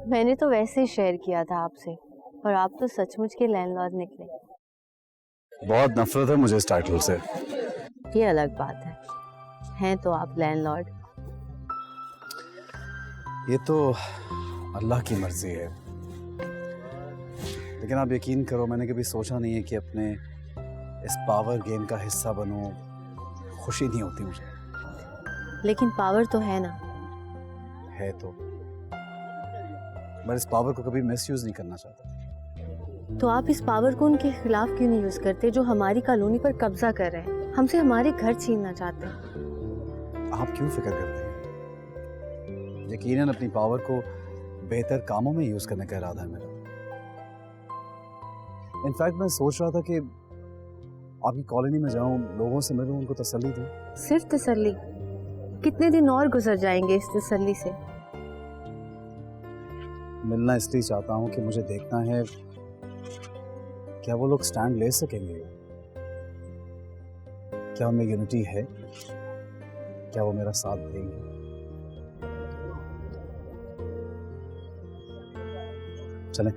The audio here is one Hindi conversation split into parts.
मैंने तो वैसे ही शेयर किया था आपसे, और आप तो सचमुच के लैंडलॉर्ड निकले। बहुत नफरत है मुझे इस टाइटल से। ये अलग बात है, हैं तो आप लैंडलॉर्ड। ये तो अल्लाह की मर्जी है, लेकिन आप यकीन करो मैंने कभी सोचा नहीं है कि अपने इस पावर गेम का हिस्सा बनूं। खुशी नहीं होती मुझे। लेकिन पावर तो है ना। है तो, मैं इस पावर को कभी मिसयूज नहीं करना चाहता। तो आप इस पावर को उनके खिलाफ क्यों नहीं यूज करते जो हमारी कॉलोनी पर कब्जा कर रहे हैं, हमसे हमारे घर छीनना चाहते हैं? आप क्यों फिक्र करते हैं? यकीनन अपनी पावर को बेहतर कामों में यूज करने का इरादा है मेरा। इनफैक्ट मैं सोच रहा था कि आपकी कॉलोनी में जाऊं, लोगों से मिलूं, उनको तसल्ली दूं। सिर्फ तसल्ली? कितने दिन और गुजर जाएंगे इस तसल्ली से? मिलना इसलिए चाहता हूं कि मुझे देखना है क्या वो लोग स्टैंड ले सकेंगे, क्या उनमें यूनिटी है, क्या वो मेरा साथ देंगे। चलें।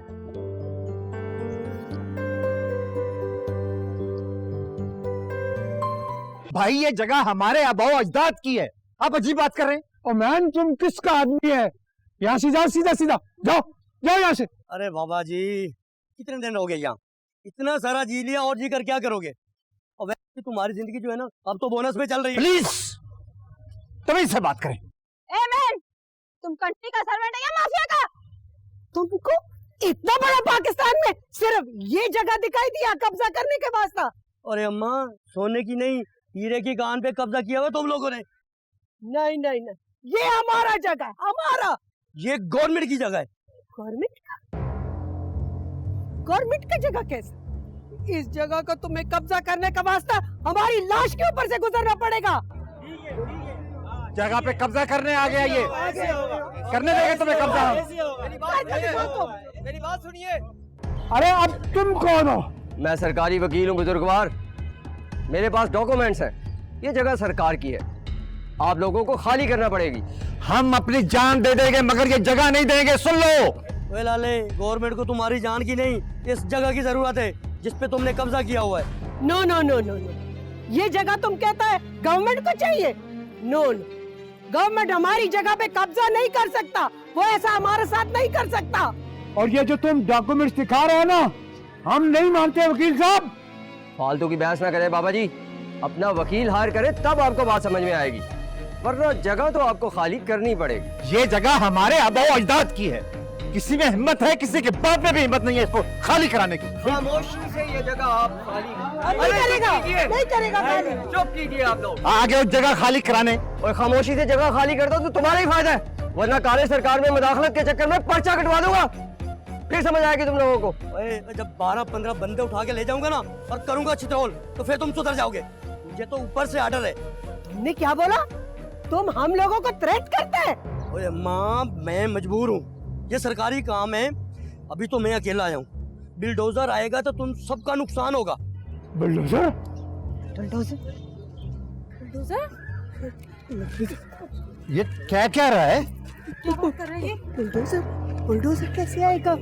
भाई ये जगह हमारे आबाओ अजदाद की है, आप अजीब बात कर रहे हैं। और मैन तुम किसका आदमी है? यहाँ से जाओ, सीधा सीधा जाओ, जाओ यहाँ से। अरे बाबा जी, कितने दिन हो गए यहाँ, इतना सारा जी लिया और जी कर क्या करोगे? और वैसे तुम्हारी जिंदगी जो है ना, अब तो बोनस में चल रही है। प्लीज तमीज से बात करें। ए मैन, तुम कंट्री का सर्वेंट है या माफिया का? तुमको इतना बड़ा पाकिस्तान में सिर्फ ये जगह दिखाई दिया कब्जा करने के वास्ता? अरे अम्मा, सोने की नहीं हीरे की कान पे कब्जा किया हुआ तुम लोगों ने। नहीं नहीं नहीं, ये हमारा जगह है, हमारा। ये गवर्नमेंट की जगह है। गवर्नमेंट का? गवर्नमेंट का जगह कैसे? इस जगह को तुम्हें कब्जा करने का वास्ता हमारी लाश के ऊपर से गुजरना पड़ेगा। जगह पे कब्जा करने आ गया ये, करने देंगे तुम्हें कब्जा। मेरी बात सुनिए। अरे अब तुम कौन हो? मैं सरकारी वकील हूँ बुजुर्गवार, मेरे पास डॉक्यूमेंट्स हैं। ये जगह सरकार की है, आप लोगों को खाली करना पड़ेगी। हम अपनी जान दे देंगे मगर ये जगह नहीं देंगे, सुन लो। ओए लाले, गवर्नमेंट को तुम्हारी जान की नहीं, इस जगह की जरूरत है जिस पे तुमने कब्जा किया हुआ है। No no no no no, ये जगह तुम कहता है गवर्नमेंट को चाहिए? नो नो, गवर्नमेंट हमारी जगह पे कब्जा नहीं कर सकता, वो ऐसा हमारे साथ नहीं कर सकता। और ये जो तुम डॉक्यूमेंट्स दिखा रहे हो ना, हम नहीं मानते वकील साहब। फालतू की बहस ना करे बाबा जी, अपना वकील हायर करे तब आपको बात समझ में आएगी, वरना जगह तो आपको खाली करनी पड़ेगी। ये जगह हमारे आबाओ अजदाद की है, किसी में हिम्मत है, किसी के बाप में भी हिम्मत नहीं है इसको खाली कराने की। खामोशी से ये जगह आप खाली नहीं करेगा, नहीं करेगा खाली। चुप कीजिए आप लोग। आगे उस जगह खाली कराने। और खामोशी से जगह खाली कर दो तो तुम्हारा ही फायदा है, वरना काले सरकार में मुदाखलत के चक्कर में पर्चा कटवा दूंगा, फिर समझ आएगी तुम लोगों को। जब 12-15 बंदे उठा के ले जाऊंगा ना और करूंगा छितौल, तो फिर तुम सुधर जाओगे। मुझे तो ऊपर से आर्डर है। तुमने क्या बोला? तुम हम लोगों को थ्रेट करते हैं? ओए माँ, मैं मजबूर हूँ, ये सरकारी काम है। अभी तो मैं अकेला आया हूँ, बिलडोजर आएगा तो तुम सबका नुकसान होगा। बुलडोजर? बुलडोजर? बुलडोजर? ये क्या क्या रहा है? क्या बात कर रहे हैं? बुलडोजर? बुलडोजर कैसे आएगा?